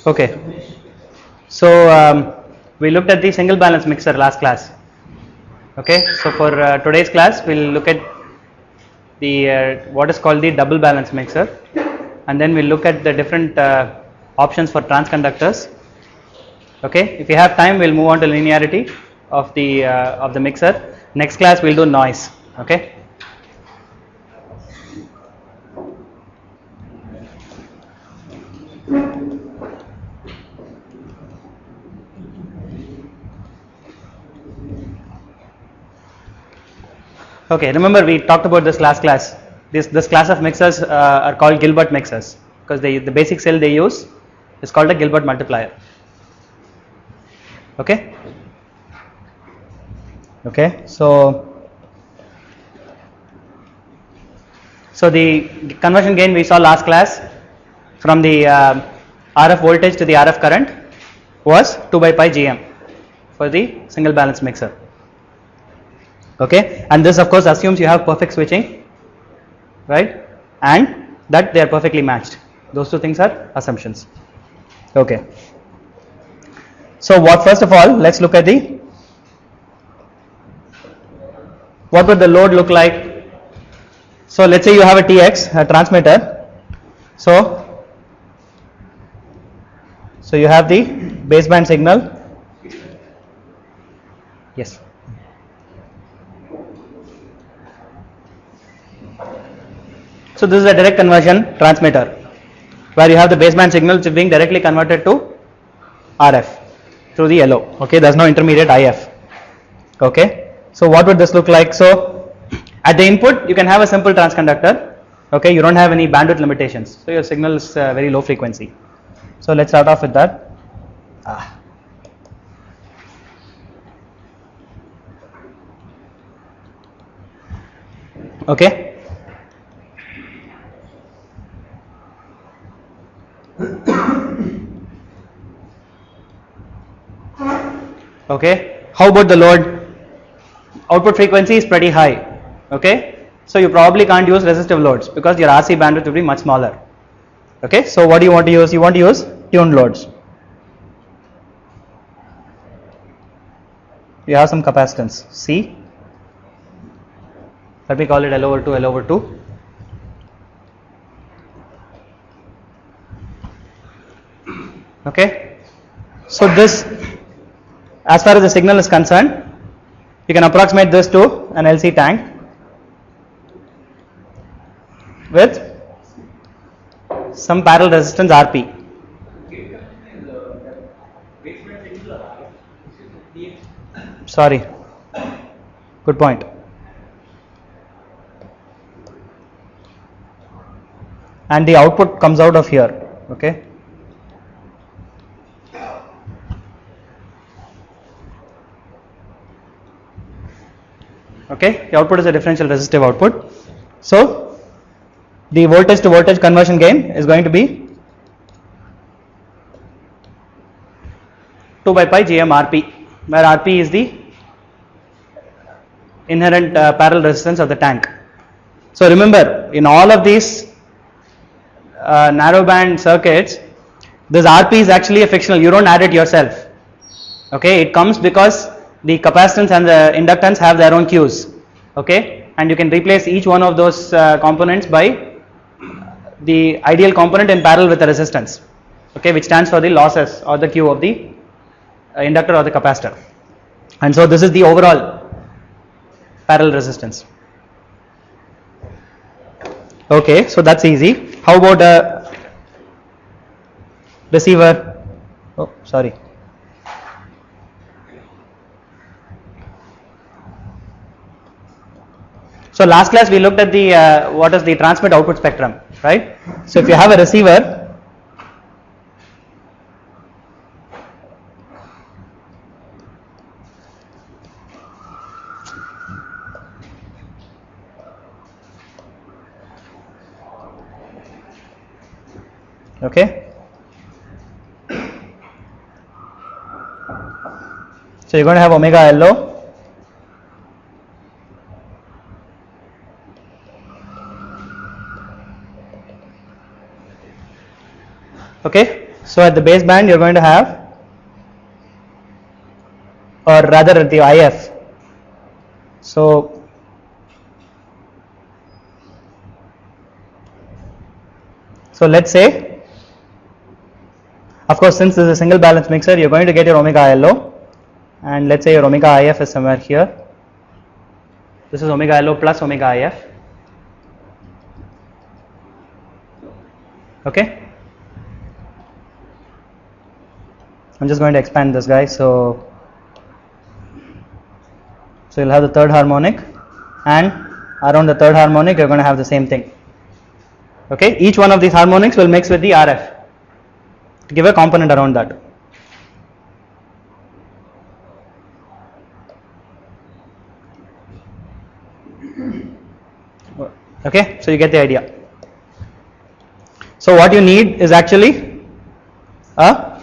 Okay. So we looked at the single balance mixer last class. Okay. So for today's class, we'll look at the what is called the double balance mixer, and then we'll look at the different options for transconductors. Okay. If we have time, we'll move on to linearity of the mixer. Next class, we'll do noise. Okay. Okay, remember we talked about this last class. This class of mixers are called Gilbert mixers because the basic cell they use is called a Gilbert multiplier. Okay. Okay. So the conversion gain we saw last class from the RF voltage to the RF current was 2 by pi gm for the single balance mixer. Okay, and this of course assumes you have perfect switching, right, and that they are perfectly matched. Those two things are assumptions. Okay, so what first of all, let's look at what would the load look like. So let's say you have a TX, a transmitter. So you have the baseband signal. Yes. So this is a direct conversion transmitter where you have the baseband signal which is being directly converted to RF through the LO. Okay, there's no intermediate IF. Okay, so what would this look like? So at the input you can have a simple transconductor. Okay, you don't have any bandwidth limitations, so your signal is very low frequency. So let's start off with that. Okay. Okay, how about the load? Output frequency is pretty high. Okay, so you probably can't use resistive loads because your RC bandwidth will be much smaller. Okay, so what do you want to use? You want to use tuned loads. You have some capacitance C. Let me call it L over 2, L over 2. Okay, so this, as far as the signal is concerned, you can approximate this to an LC tank with some parallel resistance RP. Sorry, good point. And the output comes out of here. Okay. Okay, the output is a differential resistive output. So the voltage to voltage conversion gain is going to be 2 by pi gm RP, where RP is the inherent parallel resistance of the tank. So remember, in all of these narrowband circuits, this RP is actually a fictional. You don't add it yourself. Okay, it comes because the capacitance and the inductance have their own Qs. Okay, and you can replace each one of those components by the ideal component in parallel with the resistance. Okay, which stands for the losses or the Q of the inductor or the capacitor. And so this is the overall parallel resistance. Okay, so that's easy. How about a receiver? Oh, sorry. So last class we looked at the what is the transmit output spectrum, right? So if you have a receiver, okay, so you're going to have omega LO. Okay, So at the baseband you're going to have, or rather at the IF, so let's say, of course since this is a single balance mixer, you're going to get your omega LO, and let's say your omega IF is somewhere here. This is omega LO plus omega IF. Okay, I'm just going to expand this guy. So you'll have the third harmonic, and around the third harmonic you're going to have the same thing. Okay, each one of these harmonics will mix with the RF to give a component around that. Okay, so you get the idea. So what you need is actually a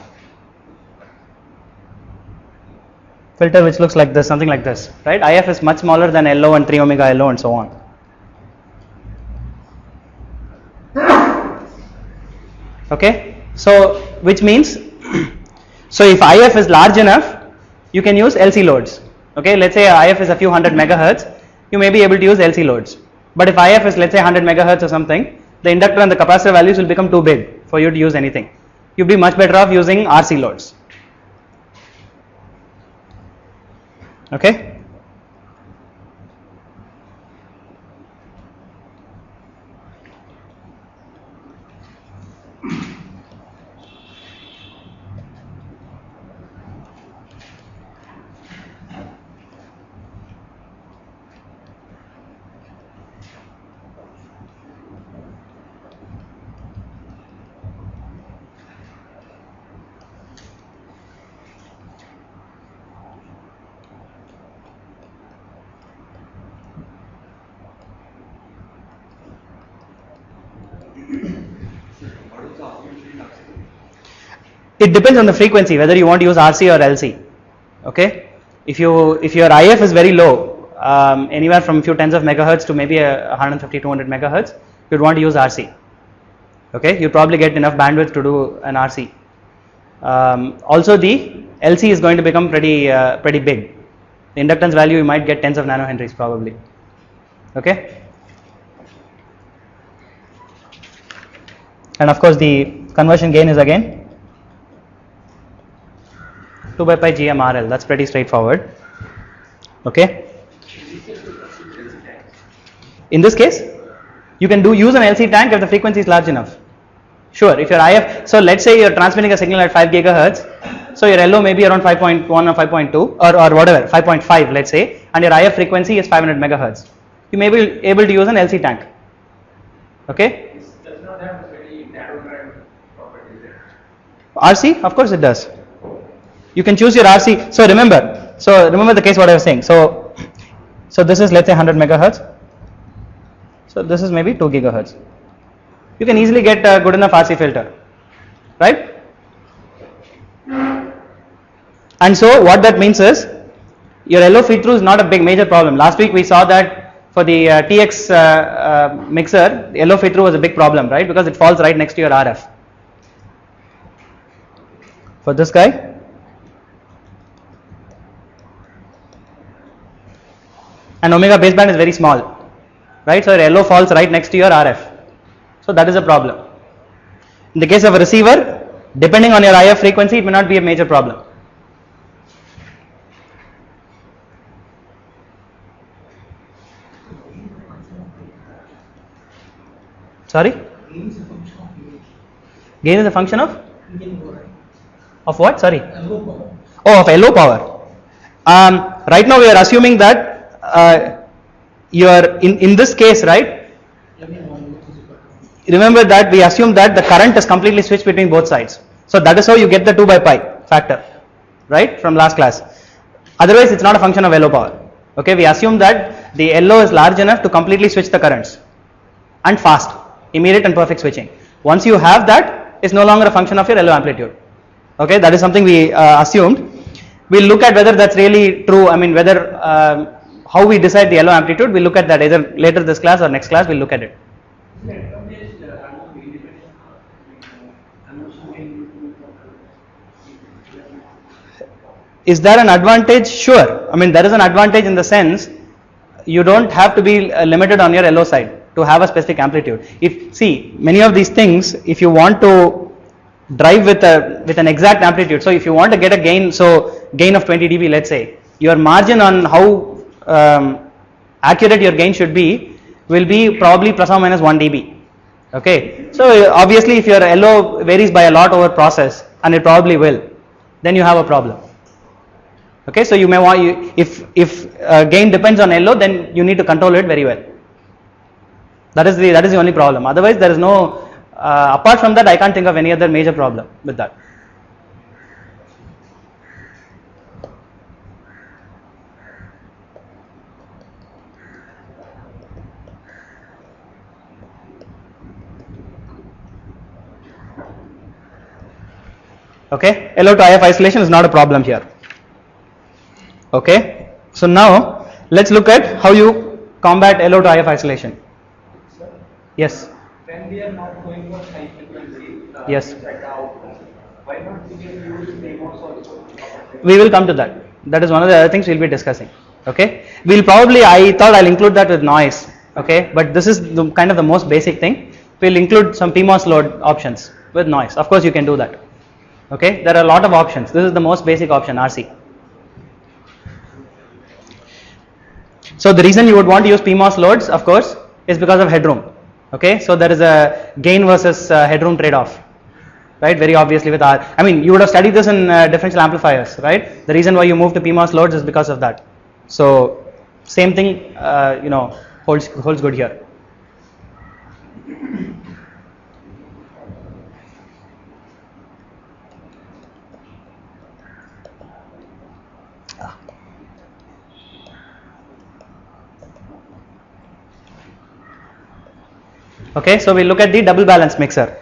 filter which looks like this, something like this, right? IF is much smaller than LO and 3 omega LO and so on. Okay, so which means, so if IF is large enough, you can use LC loads. Okay, let's say IF is a few hundred megahertz, you may be able to use LC loads. But if IF is, let's say, 100 megahertz or something, the inductor and the capacitor values will become too big for you to use anything. You'd be much better off using RC loads. Okay. It depends on the frequency whether you want to use RC or LC. Okay, if your IF is very low, anywhere from a few tens of megahertz to maybe 150-200 megahertz, you'd want to use RC. Okay, you probably get enough bandwidth to do an RC. Also, the LC is going to become pretty big. The inductance value you might get tens of nanohenries probably. Okay, and of course the conversion gain is again 2 by pi GMRL. That's pretty straightforward. Okay. In this case, you can use an LC tank if the frequency is large enough. Sure, if your IF, so let's say you're transmitting a signal at 5 gigahertz, so your LO may be around 5.1 or 5.2 or whatever, 5.5 let's say, and your IF frequency is 500 megahertz. You may be able to use an LC tank. Okay. This does not have very narrow band properties there. RC, of course it does. You can choose your RC. So remember the case what I was saying. So this is, let's say, 100 megahertz. So this is maybe 2 gigahertz. You can easily get a good enough RC filter, right? And so what that means is your LO feed through is not a big major problem. Last week we saw that for the TX mixer, the LO feed through was a big problem, right? Because it falls right next to your RF. For this guy, and omega baseband is very small, right? So your LO falls right next to your RF. So that is a problem. In the case of a receiver, depending on your IF frequency, it may not be a major problem. Sorry? Gain is a function of? Of what? Sorry? Oh, of LO power. Right now we are assuming that in this case, right? Remember that we assume that the current is completely switched between both sides. So that is how you get the 2 by pi factor, right, from last class. Otherwise, it's not a function of LO power. Okay, we assume that the LO is large enough to completely switch the currents and fast, immediate and perfect switching. Once you have that, it's no longer a function of your LO amplitude. Okay, that is something we assumed. We'll look at whether that's really true. I mean, whether how we decide the LO amplitude, we'll look at that either later this class or next class. We'll look at it. Is there an advantage? Sure. I mean, there is an advantage in the sense you don't have to be limited on your LO side to have a specific amplitude. If see many of these things, if you want to drive with an exact amplitude, so if you want to get a gain, so gain of 20 dB, let's say, your margin on how accurate your gain should be will be probably plus or minus 1 dB. Okay, so obviously if your LO varies by a lot over process, and it probably will, then you have a problem. Okay, so you may want if gain depends on LO, then you need to control it very well. That is the only problem. Otherwise, there is no. Apart from that, I can't think of any other major problem with that. Okay, LO to IF isolation is not a problem here. Okay, so now let's look at how you combat LO to IF isolation. Yes. When we are not going for high frequency, Yes. like the output, why not we can use demos also? We will come to that. That is one of the other things we'll be discussing. Okay, we'll probably, I thought I'll include that with noise. Okay, but this is the kind of the most basic thing. We'll include some PMOS load options with noise. Of course, you can do that. Okay, there are a lot of options. This is the most basic option, RC. So the reason you would want to use PMOS loads, of course, is because of headroom. Okay, so there is a gain versus headroom trade-off, right? Very obviously with R. I mean, you would have studied this in differential amplifiers, right? The reason why you move to PMOS loads is because of that. So same thing, holds good here. Okay, so we look at the double balance mixer.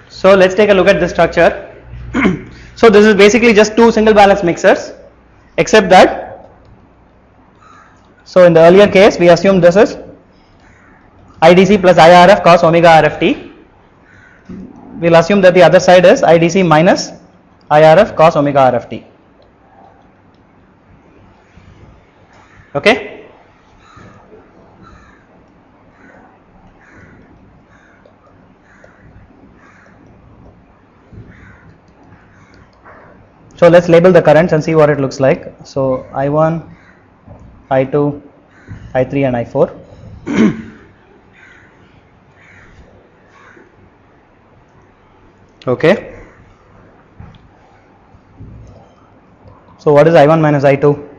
So let's take a look at this structure. So this is basically just two single balance mixers, except that, so in the earlier case we assume this is IDC plus IRF cos omega RFT. We'll assume that the other side is IDC minus IRF cos omega RFT. Okay. So let's label the currents and see what it looks like. So I1, I2, I3 and I4. Okay. So what is I1 minus I2?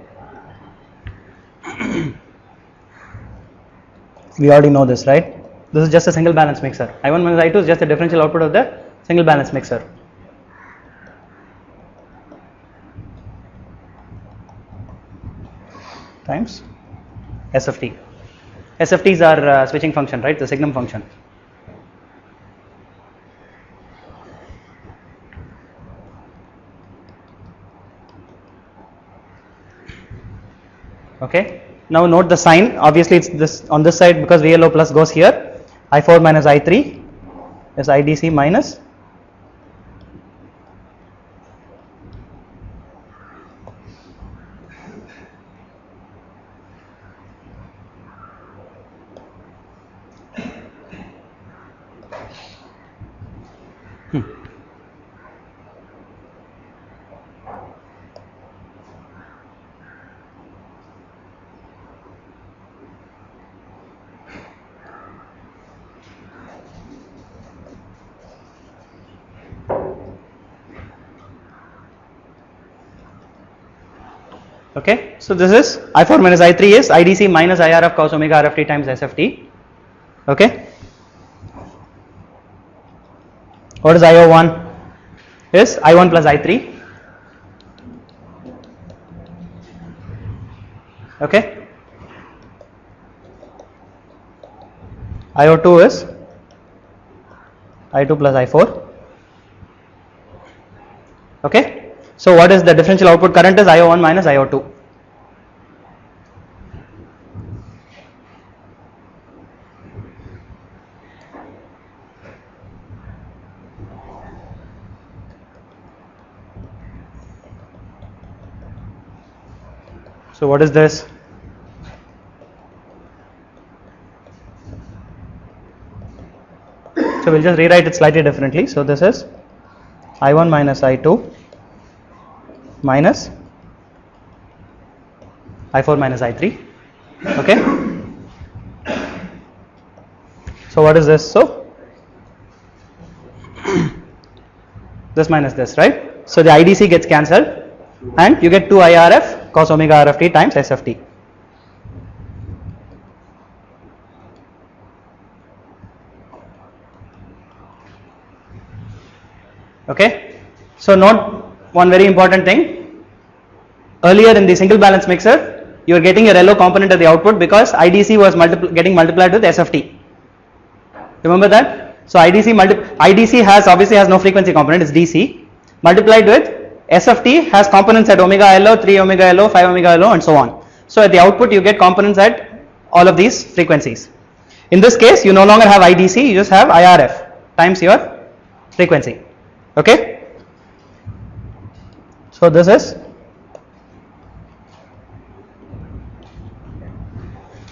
We already know this, right? This is just a single balance mixer. I1 minus I2 is just the differential output of the single balance mixer. Times SFT. SFTs are switching function, right? The signum function. Okay. Now note the sign. Obviously, it's this on this side because VLO plus goes here. I4 minus I3 is IDC minus Okay, so this is I4 minus I3 is IDC minus IRF cos omega RFT times SFT. Okay, what is IO1? Is I1 plus I3. Okay, IO2 is I2 plus I4. Okay, so what is the differential output current is IO1 minus IO2. So what is this? So we'll just rewrite it slightly differently. So this is I1 minus I2 minus I4 minus I3. Okay. So what is this? So this minus this, right? So the IDC gets cancelled and you get 2 IRF cos omega RFT times SFT. Okay. So note one very important thing. Earlier in the single balance mixer, you are getting your LO component at the output because IDC was getting multiplied with SFT. Remember that? So IDC has obviously has no frequency component, it's DC. Multiplied with SFT has components at omega LO, 3 omega LO, 5 omega LO and so on. So at the output you get components at all of these frequencies. In this case you no longer have IDC, you just have IRF times your frequency. Okay. So this is,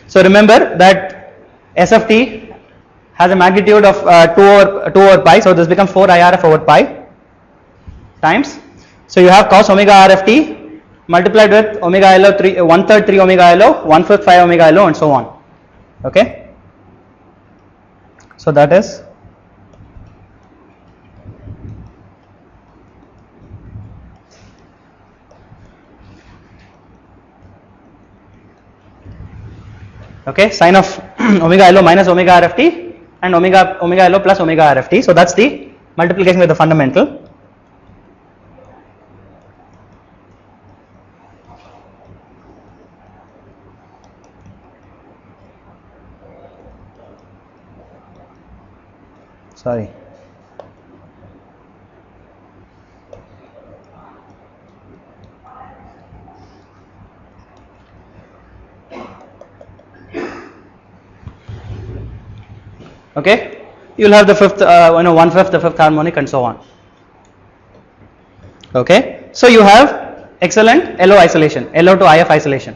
so remember that SFT has a magnitude of 2 over pi, so this becomes 4 IRF over pi times, so you have cos omega RFT multiplied with omega LO 1/3 3 omega LO, 1/5 5 omega LO and so on. Okay, so that is okay, sine of omega LO minus omega RFT and omega LO plus omega RFT. So that's the multiplication with the fundamental. Sorry. Okay, you will have the fifth, 1/5 the fifth harmonic and so on. Okay, so you have excellent LO isolation, LO to IF isolation,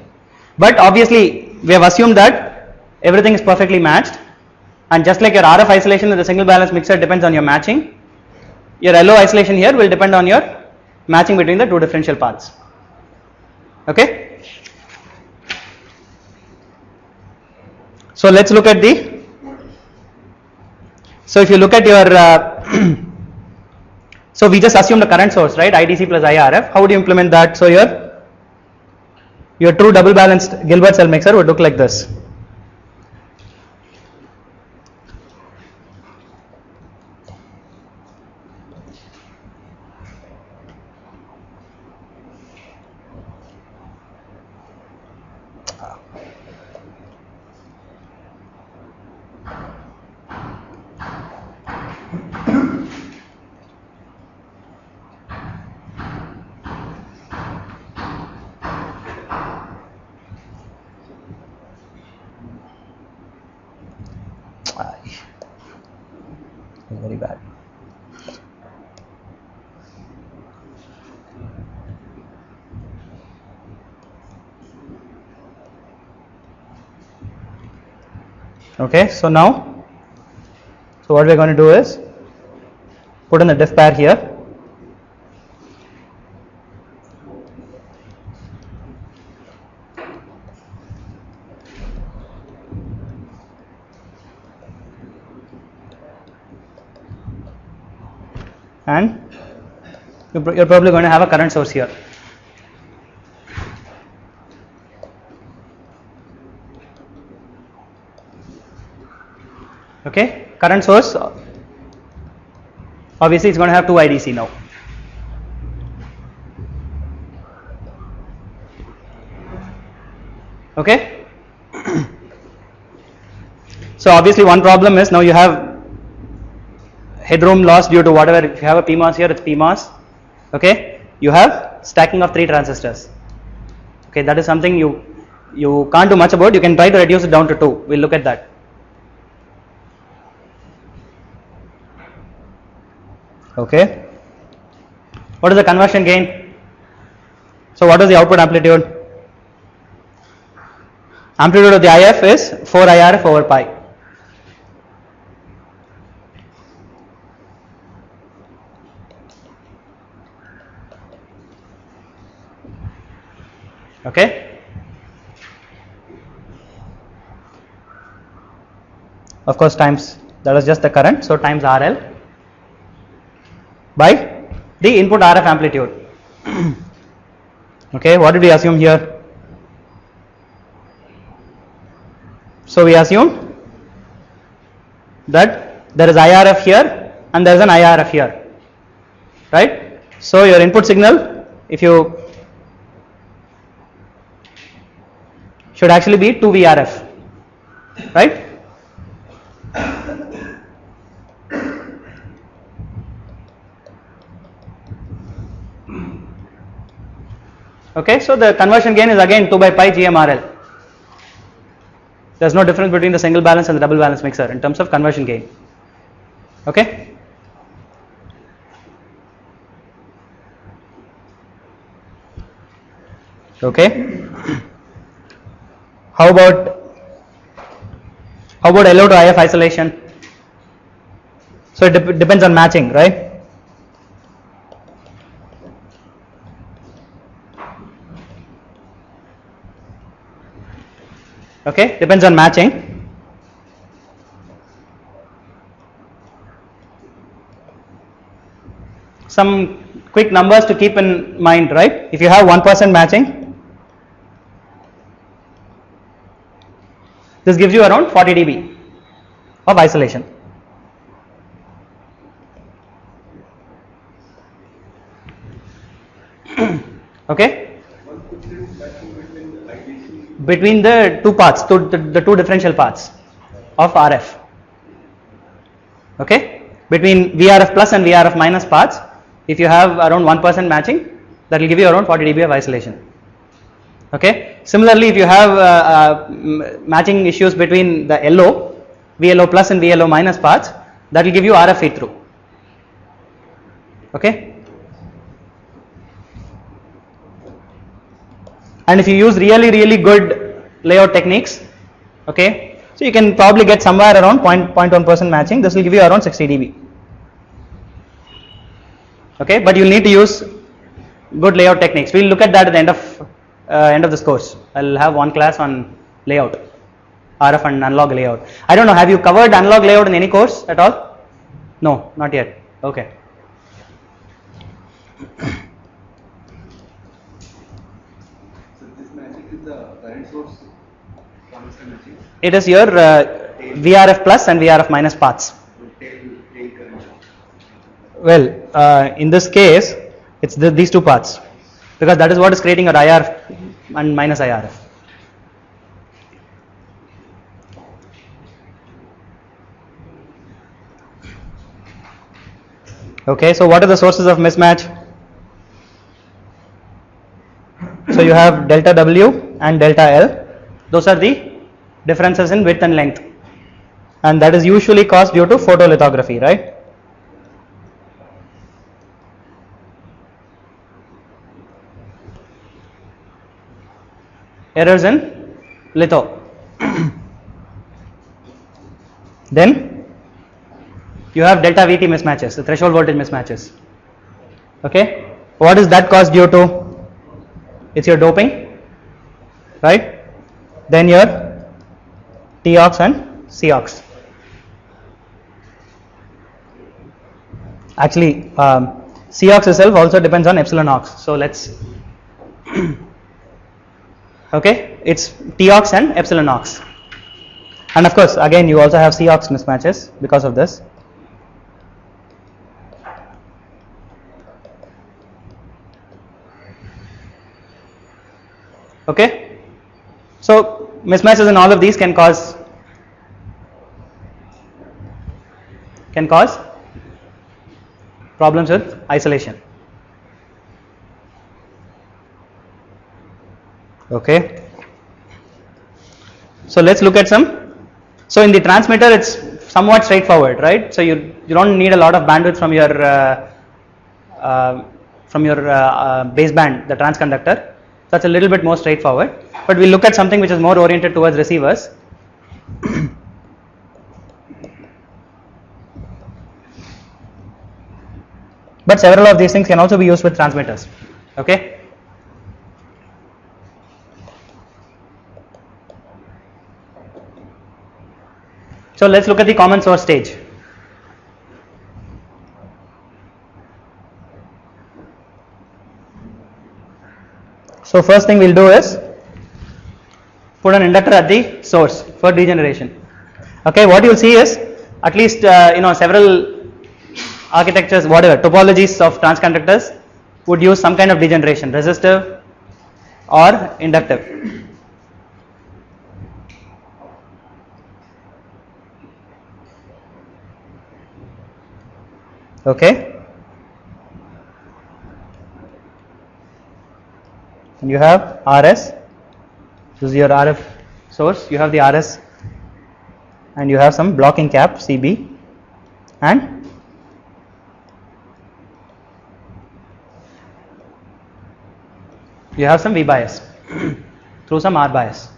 but obviously we have assumed that everything is perfectly matched, and just like your RF isolation in the single balance mixer depends on your matching, your LO isolation here will depend on your matching between the two differential paths. Okay, so let's look at the, so if you look at your so we just assumed a current source, right, IDC plus IRF. How would you implement that? So your true double balanced Gilbert cell mixer would look like this. Very bad. Okay, so now, so what we're going to do is put in the diff pair here. And you're probably going to have a current source here. Okay, current source, obviously it's going to have 2 IDC now. Okay. So obviously one problem is now you have headroom loss due to whatever. If you have a PMOS here, it's PMOS. Okay, you have stacking of 3 transistors. Okay, that is something you can't do much about. You can try to reduce it down to 2. We'll look at that. Okay, what is the conversion gain? So what is the output amplitude? Amplitude of the IF is 4 IRF over pi. Okay, of course times, that is just the current, so times RL by the input RF amplitude. Okay, what did we assume here? So we assume that there is IRF here and there is an IRF here, right? So your input signal, if you should actually be 2 VRF, right? Okay, so the conversion gain is again 2 by pi GMRL. There is no difference between the single balance and the double balance mixer in terms of conversion gain. Okay. Okay. How about LO to IF isolation? So it depends on matching, right? Okay, depends on matching. Some quick numbers to keep in mind, right? If you have 1% matching, this gives you around 40 dB of isolation. Okay. Between the two paths, the two differential paths of RF. Okay. Between VRF plus and VRF minus paths, if you have around 1% matching, that will give you around 40 dB of isolation. Okay. Similarly, if you have matching issues between the LO, VLO plus and VLO minus paths, that will give you RF feed through. Okay. And if you use really good layout techniques, okay, so you can probably get somewhere around 0.1% matching. This will give you around 60 dB. Okay, but you need to use good layout techniques. We'll look at that at the end of this course. I'll have one class on layout, RF and analog layout. I don't know, have you covered analog layout in any course at all? No, not yet. Okay. It is your VRF plus and VRF minus paths. Well, in this case, it's these two paths, because that is what is creating your IRF and minus IRF. Okay, so what are the sources of mismatch? So you have delta W and delta L. Those are the differences in width and length, and that is usually caused due to photolithography, right? Errors in litho. Then you have delta VT mismatches, the threshold voltage mismatches. Okay, what is that caused due to? It's your doping, right? Then your T-ox and C-ox. Actually, C-ox itself also depends on epsilon ox. So let's okay, it's T-ox and epsilon ox. And of course, again, you also have C-ox mismatches because of this. Okay, so mismatches in all of these can cause problems with isolation. Okay, so let's look at some. So in the transmitter, it's somewhat straightforward, right? So you don't need a lot of bandwidth from your baseband, the transconductor. That's a little bit more straightforward. But we'll look at something which is more oriented towards receivers. But several of these things can also be used with transmitters. Okay. So let's look at the common source stage. So first thing we'll do is put an inductor at the source for degeneration. Okay, what you'll see is at least several architectures, whatever topologies of transconductors would use some kind of degeneration, resistive or inductive. Okay, and you have RS, this is your RF source, you have the RS and you have some blocking cap CB and you have some V bias through some R bias.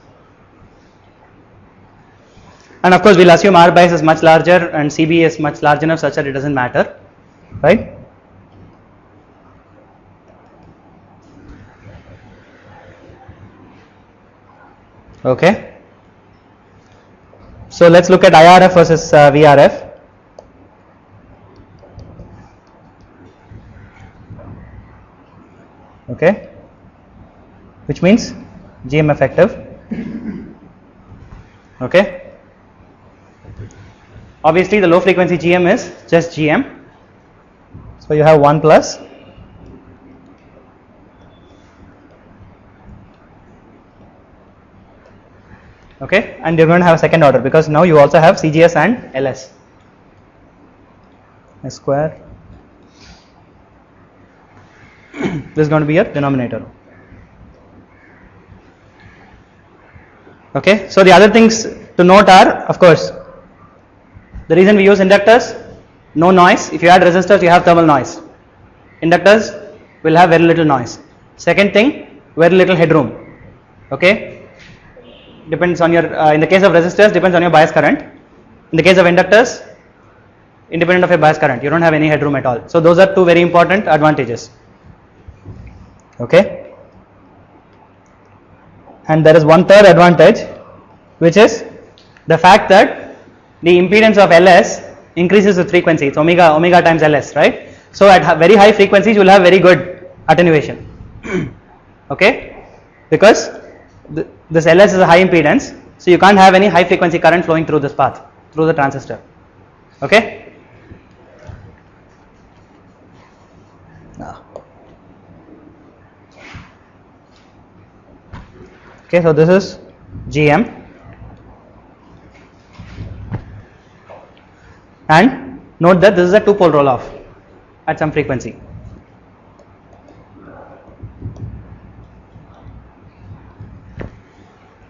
And of course we'll assume R bias is much larger and CB is much large enough such that it doesn't matter, right? Okay, so let's look at IRF versus VRF. Okay, which means GM effective. Okay, obviously the low frequency GM is just GM, so you have 1 plus okay, and you're going to have a second order because now you also have CGS and LS. S square. This is going to be your denominator. Okay, so the other things to note are, of course, the reason we use inductors, no noise. If you add resistors, you have thermal noise. Inductors will have very little noise. Second thing, very little headroom. Okay, depends on your, in the case of resistors, depends on your bias current. In the case of inductors, independent of your bias current, you don't have any headroom at all. So those are two very important advantages. Okay, and there is one third advantage, which is the fact that the impedance of LS increases with frequency. It's omega times LS, right? So at very high frequencies you will have very good attenuation. Okay, because this LS is a high impedance, so you can't have any high frequency current flowing through this path, through the transistor. Okay. Okay, so this is GM, and note that this is a two-pole roll-off at some frequency.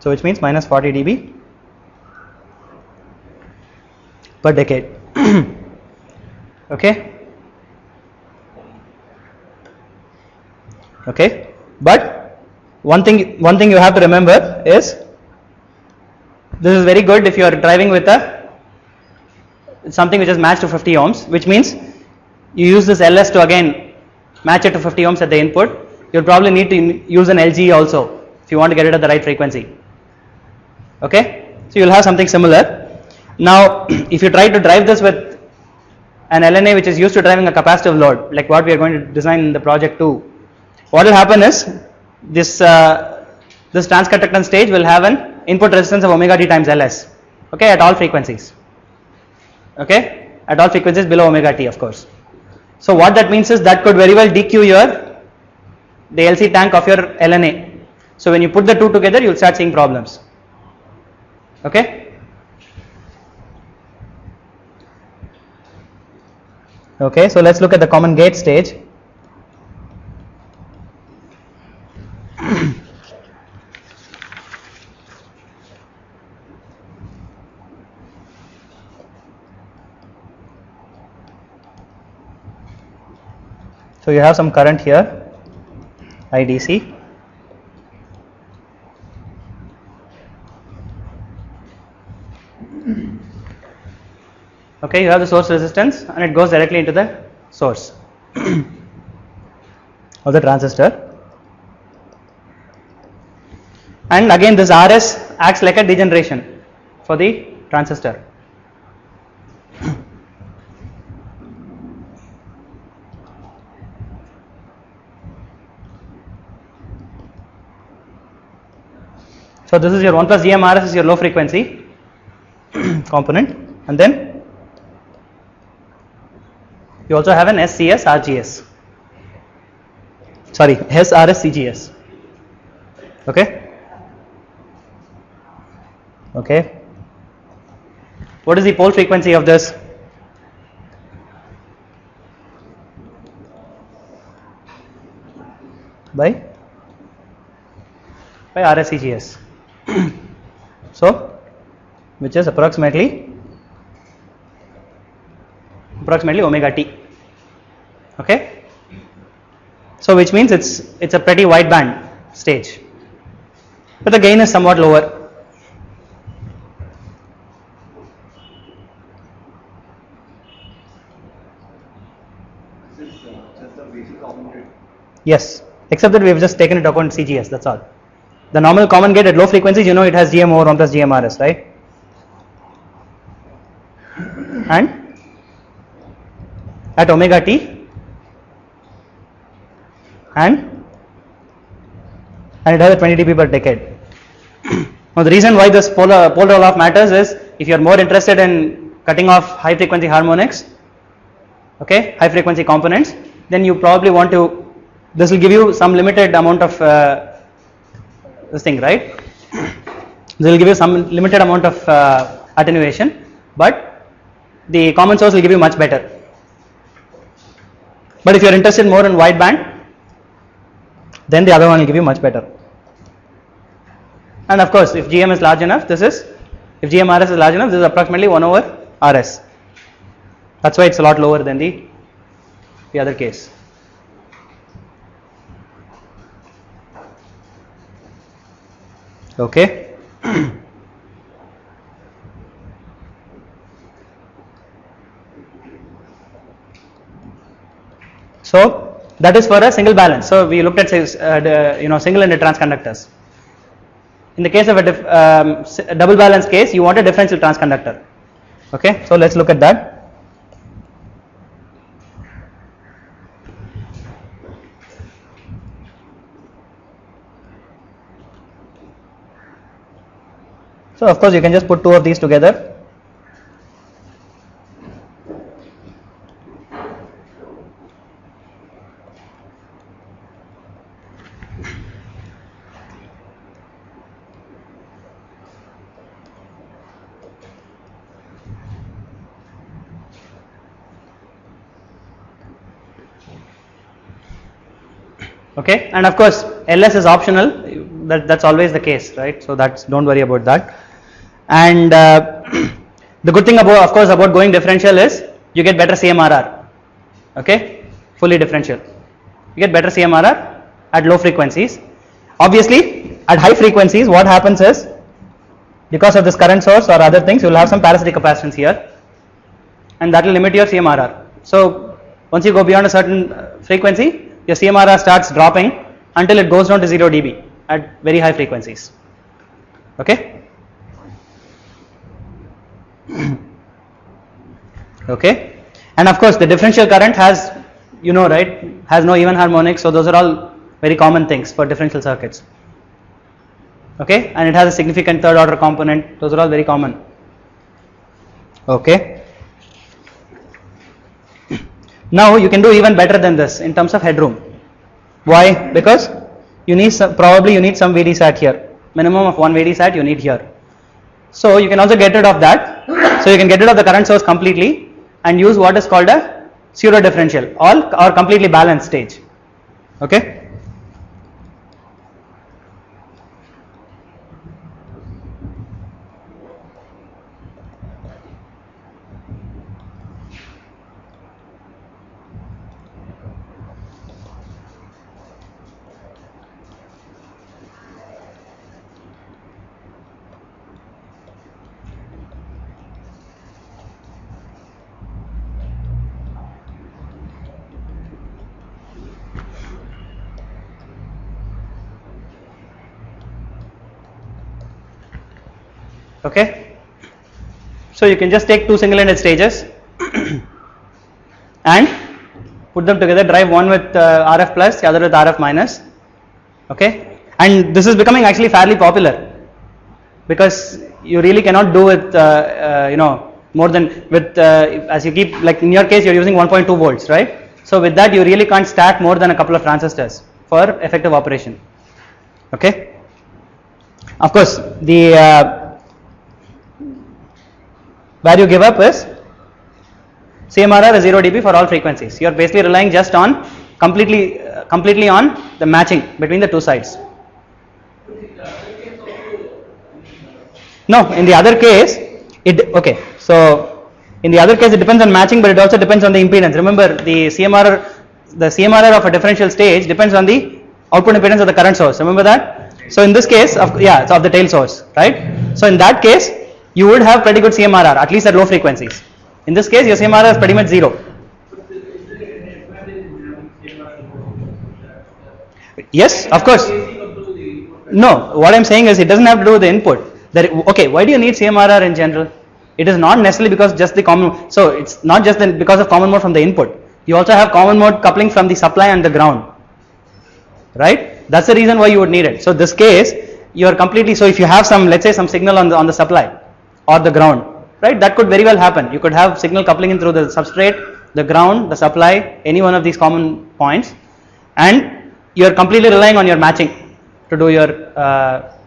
So which means minus 40 dB per decade. Okay. Okay, but one thing you have to remember is this is very good if you are driving with something which is matched to 50 ohms, which means you use this LS to again match it to 50 ohms at the input. You'll probably need to use an LG also if you want to get it at the right frequency. Okay, so you'll have something similar. Now if you try to drive this with an LNA which is used to driving a capacitive load, like what we are going to design in the project 2, what will happen is this transconductance stage will have an input resistance of omega d times Ls. okay, at all frequencies, okay, at all frequencies below omega t, of course. So what that means is that could very well DQ the LC tank of your LNA. So when you put the two together, you'll start seeing problems, okay. Okay, so let's look at the common gate stage. So you have some current here, IDC. Okay, you have the source resistance and it goes directly into the source of the transistor. And again this RS acts like a degeneration for the transistor. So this is your 1 plus GMRS is your low frequency component, and then you also have an SCS RGS, sorry, SRS CGS, okay. Okay, what is the pole frequency of this? By RSCGS. So which is approximately omega t, okay. So which means it's a pretty wide band stage, but the gain is somewhat lower. This is just the basic common gate. Yes, except that we have just taken into account CGS, that's all. The normal common gate at low frequencies, you know, it has GM over 1 plus GMRS, right? And at omega t, and it has a 20 dB per decade. Now the reason why this pole roll off matters is if you are more interested in cutting off high frequency harmonics, okay, high frequency components, then you probably want to, this will give you some limited amount of this thing, right? This will give you some limited amount of attenuation, but the common source will give you much better. But if you are interested more in wide band, then the other one will give you much better. And of course, if GM is large enough, if GMRS is large enough, this is approximately 1 over RS. That's why it's a lot lower than the other case. Okay. So that is for a single balance. So we looked at single-ended transconductors. In the case of a double balance case, you want a differential transconductor. Okay. So let's look at that. So of course you can just put two of these together. Okay, and of course LS is optional, that's always the case, right? So don't worry about that. And the good thing about going differential is you get better CMRR, okay, fully differential. You get better CMRR at low frequencies. Obviously at high frequencies what happens is, because of this current source or other things, you will have some parasitic capacitance here, and that will limit your CMRR. So once you go beyond a certain frequency, your CMRR starts dropping until it goes down to 0 dB at very high frequencies, okay. Okay, and of course the differential current has, has no even harmonics, so those are all very common things for differential circuits. Okay, and it has a significant third order component, those are all very common. Okay. Now you can do even better than this in terms of headroom. Why? Because you need probably you need some VDSAT here. Minimum of one VDSAT you need here. So you can also get rid of that. So you can get rid of the current source completely and use what is called a pseudo differential or completely balanced stage. Okay. Okay, so you can just take two single-ended stages and put them together, drive one with RF plus, the other with RF minus. Okay, and this is becoming actually fairly popular because you really cannot do with more than with as you keep, like in your case you're using 1.2 volts, right? So with that you really can't stack more than a couple of transistors for effective operation. Okay, of course the value give up is CMRR is 0 dB for all frequencies. You are basically relying just on completely on the matching between the two sides. No, in the other case so in the other case it depends on matching, but it also depends on the impedance. Remember, the CMRR of a differential stage depends on the output impedance of the current source. Remember that? So in this case it's of the tail source, right? So in that case you would have pretty good CMRR, at least at low frequencies. In this case your CMRR is pretty much 0. Yes, of course. No, what I am saying is it doesn't have to do with the input. Okay, why do you need CMRR in general? It is not necessarily because just the common, so it's not just because of common mode from the input. You also have common mode coupling from the supply and the ground, right? That's the reason why you would need it. So this case you are completely, so if you have some, let's say some signal on the supply or the ground, right, that could very well happen. You could have signal coupling in through the substrate, the ground, the supply, any one of these common points, and you are completely relying on your matching to do your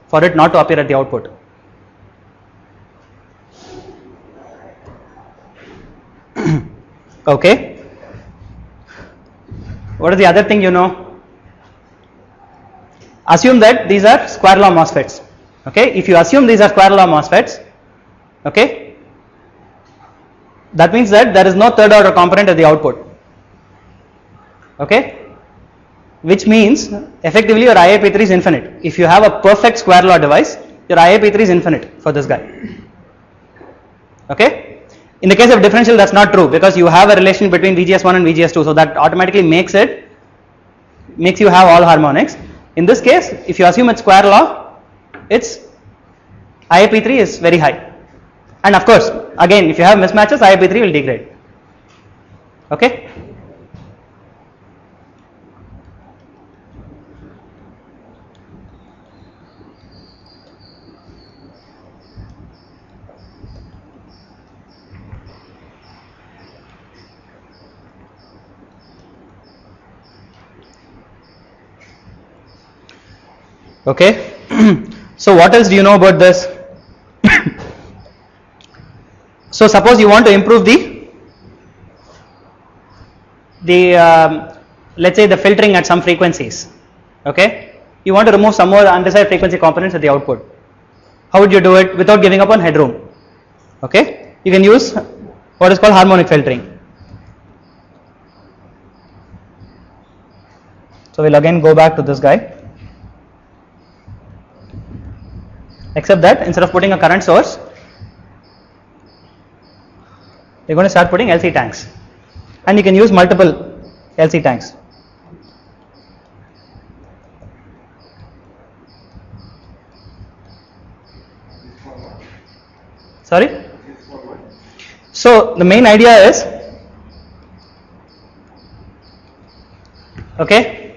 for it not to appear at the output. Okay, what is the other thing you know? Assume that these are square law MOSFETs. Okay, if you assume these are square law MOSFETs, okay, that means that there is no third order component at the output. Okay, which means effectively your IIP3 is infinite. If you have a perfect square law device, your IIP3 is infinite for this guy. Okay, in the case of differential that's not true, because you have a relation between VGS1 and VGS2, so that automatically makes you have all harmonics. In this case, if you assume it's square law, its IIP3 is very high, and of course again if you have mismatches, IIP3 will degrade. Okay, okay. So what else do you know about this? So suppose you want to improve the let's say the filtering at some frequencies. Okay, you want to remove some more undesired frequency components at the output. How would you do it without giving up on headroom? Okay, you can use what is called harmonic filtering. So we'll again go back to this guy, except that instead of putting a current source, you're going to start putting LC tanks, and you can use multiple LC tanks. Sorry? So the main idea is, okay,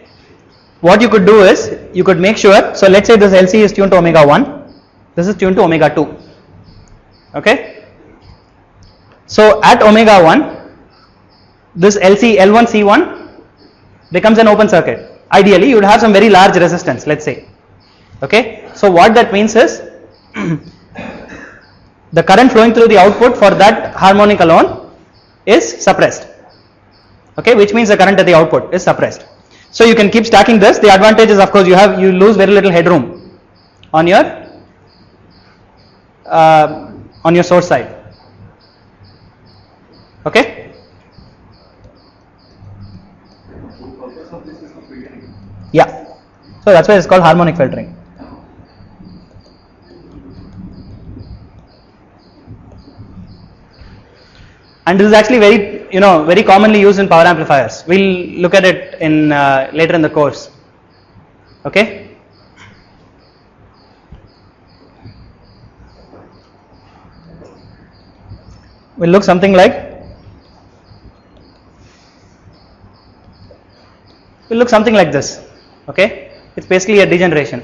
what you could do is you could make sure, so let's say this LC is tuned to omega 1, this is tuned to omega 2. Okay, So at omega 1, this L1 C1 becomes an open circuit. Ideally, you would have some very large resistance, let's say. Okay, so what that means is the current flowing through the output for that harmonic alone is suppressed. Okay, which means the current at the output is suppressed. So you can keep stacking this. The advantage is, of course, you lose very little headroom on your source side. Okay. Yeah. So that's why it's called harmonic filtering. And this is actually very commonly used in power amplifiers. We'll look at it in later in the course. Okay. Will look something like this. Okay, it's basically a degeneration.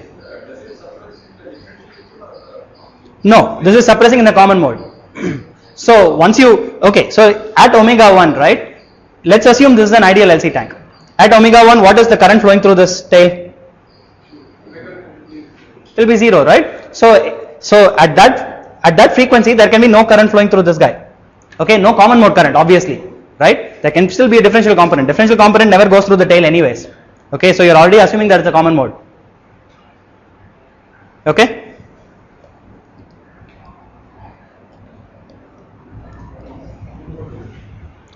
No, this is suppressing in the common mode. So once so at omega 1, right, let's assume this is an ideal LC tank. At omega 1, what is the current flowing through this tail? It will be 0, right? So at that frequency there can be no current flowing through this guy. Okay, no common mode current, obviously, right? There can still be a differential component. Differential component never goes through the tail anyways. Okay, so you're already assuming that it's a common mode. Okay.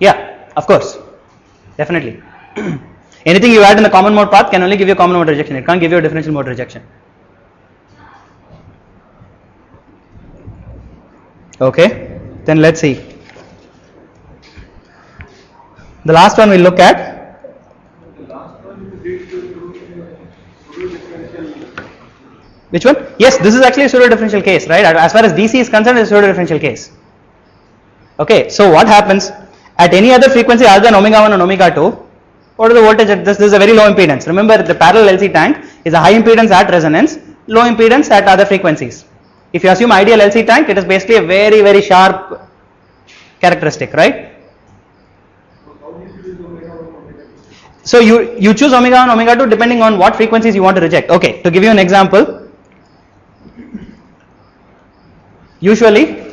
Yeah, of course, definitely. Anything you add in the common mode path can only give you a common mode rejection. It can't give you a differential mode rejection. Okay, then let's see. The last one we'll look at. The last one you did pseudo differential. Which one? Yes, this is actually a pseudo differential case, right? As far as DC is concerned, it's a pseudo differential case. Okay, so what happens at any other frequency other than omega 1 and omega 2? What is the voltage at this? This is a very low impedance. Remember, the parallel LC tank is a high impedance at resonance, low impedance at other frequencies. If you assume ideal LC tank, it is basically a very, very sharp characteristic, right? So you choose omega 1, omega 2 depending on what frequencies you want to reject. Okay, to give you an example, usually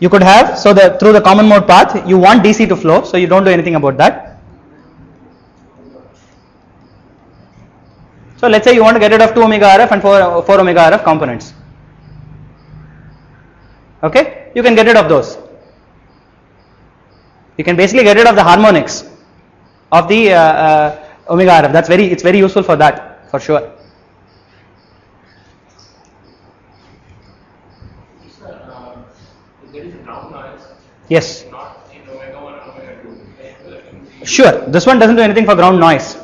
you could have, so through the common mode path, you want DC to flow, so you don't do anything about that. So let's say you want to get rid of 2 omega RF and 4 omega RF components. Okay, you can get rid of those. You can basically get rid of the harmonics of the omega RF. It's very useful for that, for sure. Sir, there is ground noise. Yes. Not in omega 1 and omega 2. Sure. This one doesn't do anything for ground noise.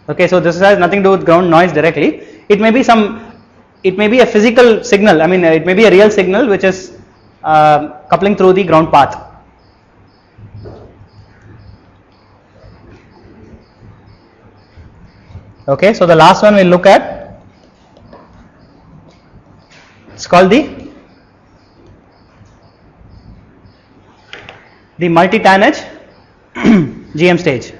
Okay, so this has nothing to do with ground noise directly. It may be a physical signal. I mean, it may be a real signal which is coupling through the ground path. Okay, so the last one we'll look at, it's called the multitanage GM stage.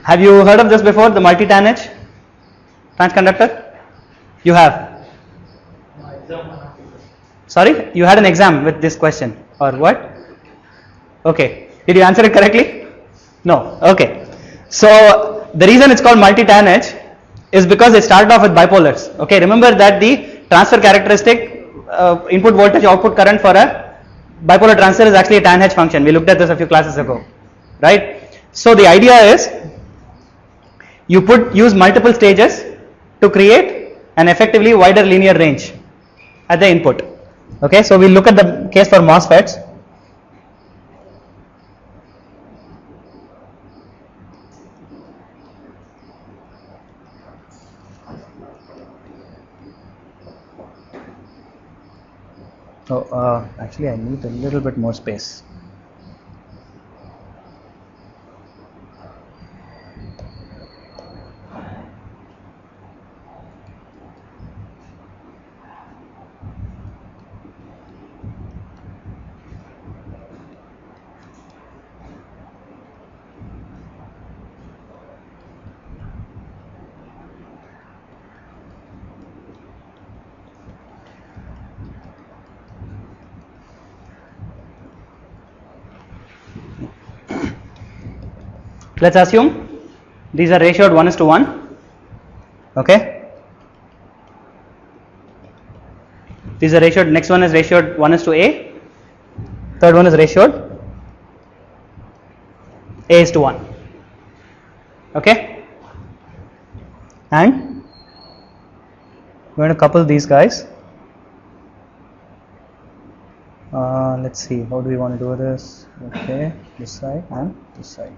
Have you heard of this before, the multitanage transconductor? You have? Sorry, you had an exam with this question or what? Okay, did you answer it correctly? No. Okay, so the reason it's called multitanage is because it started off with bipolars. Okay, remember that the transfer characteristic input voltage output current for a bipolar transistor is actually a tan H function. We looked at this a few classes ago, right? So the idea is you use multiple stages to create an effectively wider linear range at the input. Okay, so we'll look at the case for MOSFETs. Oh, actually I need a little bit more space. Let's assume these are ratioed 1:1. Okay. These are ratioed. Next one is ratioed 1:A. Third one is ratioed A:1. Okay. And we're going to couple these guys. Let's see, how do we want to do this? Okay, this side and this side.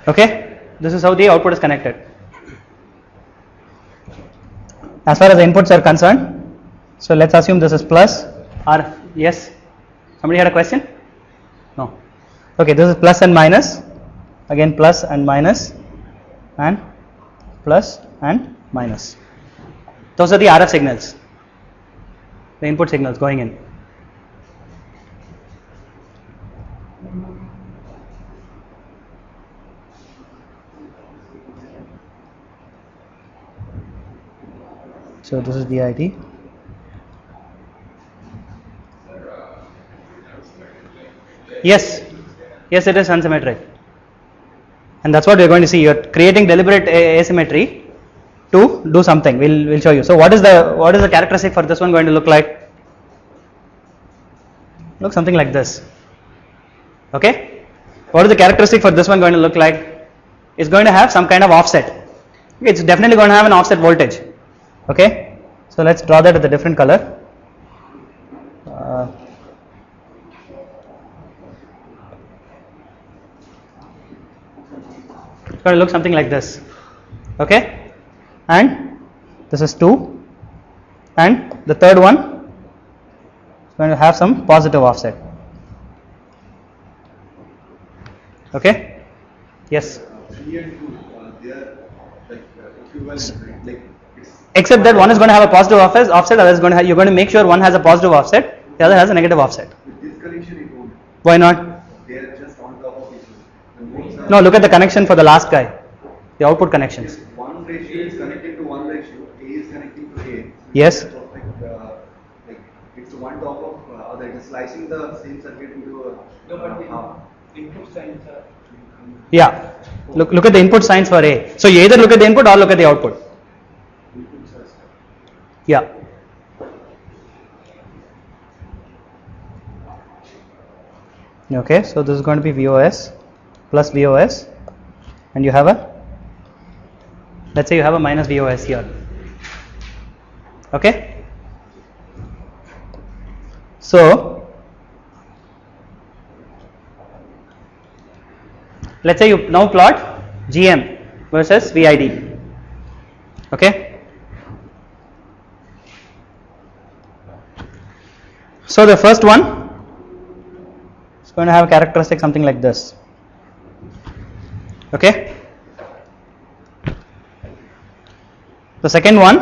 Okay, this is how the output is connected. As far as the inputs are concerned, so let's assume this is plus or yes. Somebody had a question? No. Okay, this is plus and minus. Again, plus and minus, and plus and minus. Those are the RF signals, the input signals going in. So this is the ID. Yes, yes, it is unsymmetric, and that's what we're going to see. You're creating deliberate asymmetry to do something. We'll show you. So what is the characteristic for this one going to look like? Look something like this. Okay, what is the characteristic for this one going to look like? It's going to have some kind of offset. It's definitely going to have an offset voltage. Okay, so let's draw that with a different color. It's going to look something like this. Okay, and this is 2, and the third one is going to have some positive offset. Okay, yes. 3 and 2, they are like equivalent, like Except that one is going to have a positive offset, other is going to have, you're going to make sure one has a positive offset, the other has a negative offset. with this connection it won't. Why not? They are just on top of each other. No, look at the connection for the last guy, the output connections. One ratio is connected to one ratio, A is connecting to A. Yes. Like it's one top of other. It is slicing the same circuit into half. Input signs are. Yeah. Look at the input signs for A. So you either look at the input or look at the output. Yeah. Okay, so this is going to be VOS plus VOS, and you have a, let's say you have a minus VOS here. Okay. So let's say you now plot GM versus VID. Okay. So the first one is going to have a characteristic something like this. Okay. The second one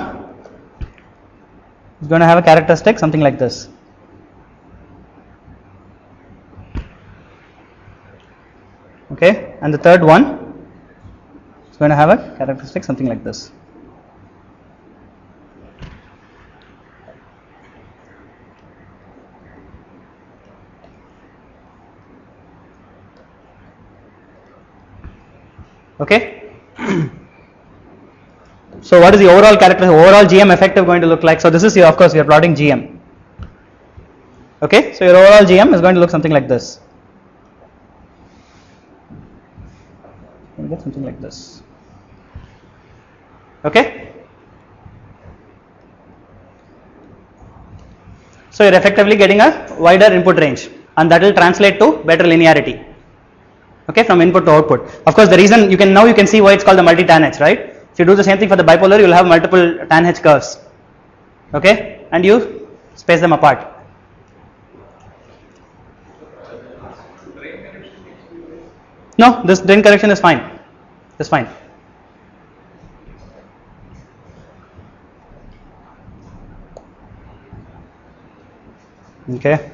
is going to have a characteristic something like this. Okay, and the third one is going to have a characteristic something like this. Okay. So what is the overall characteristic, overall GM effective going to look like? So this is, of course, we are plotting GM. Okay, so your overall GM is going to look something like this. You get something like this. Okay. So you're effectively getting a wider input range, and that will translate to better linearity. Okay, from input to output. Of course, the reason you can see why it's called the multi-Tanage, right? If you do the same thing for the bipolar, you will have multiple Tanage curves. Okay, and you space them apart. No, this drain connection is fine. It's fine. Okay.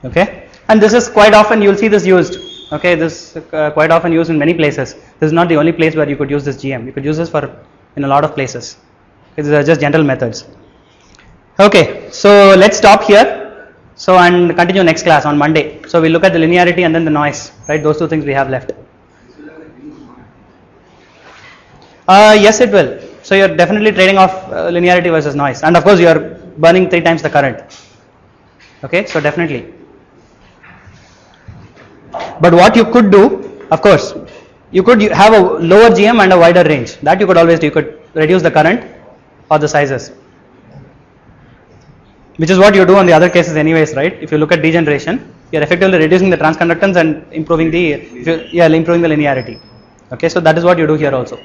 Okay, and this is quite often you'll see this used. Okay, this quite often used in many places. This is not the only place where you could use this GM. You could use this for in a lot of places. Okay, these are just general methods. Okay, so let's stop here. So and continue next class on Monday. So we'll look at the linearity and then the noise. Right, those two things we have left. Yes, it will. So you're definitely trading off linearity versus noise, and of course you are burning 3 times the current. Okay, so definitely. But what you could do, of course, you could have a lower GM and a wider range. That you could always do. You could reduce the current or the sizes, which is what you do on the other cases anyways, right? If you look at degeneration, you are effectively reducing the transconductance and improving the linearity. Okay, so that is what you do here also.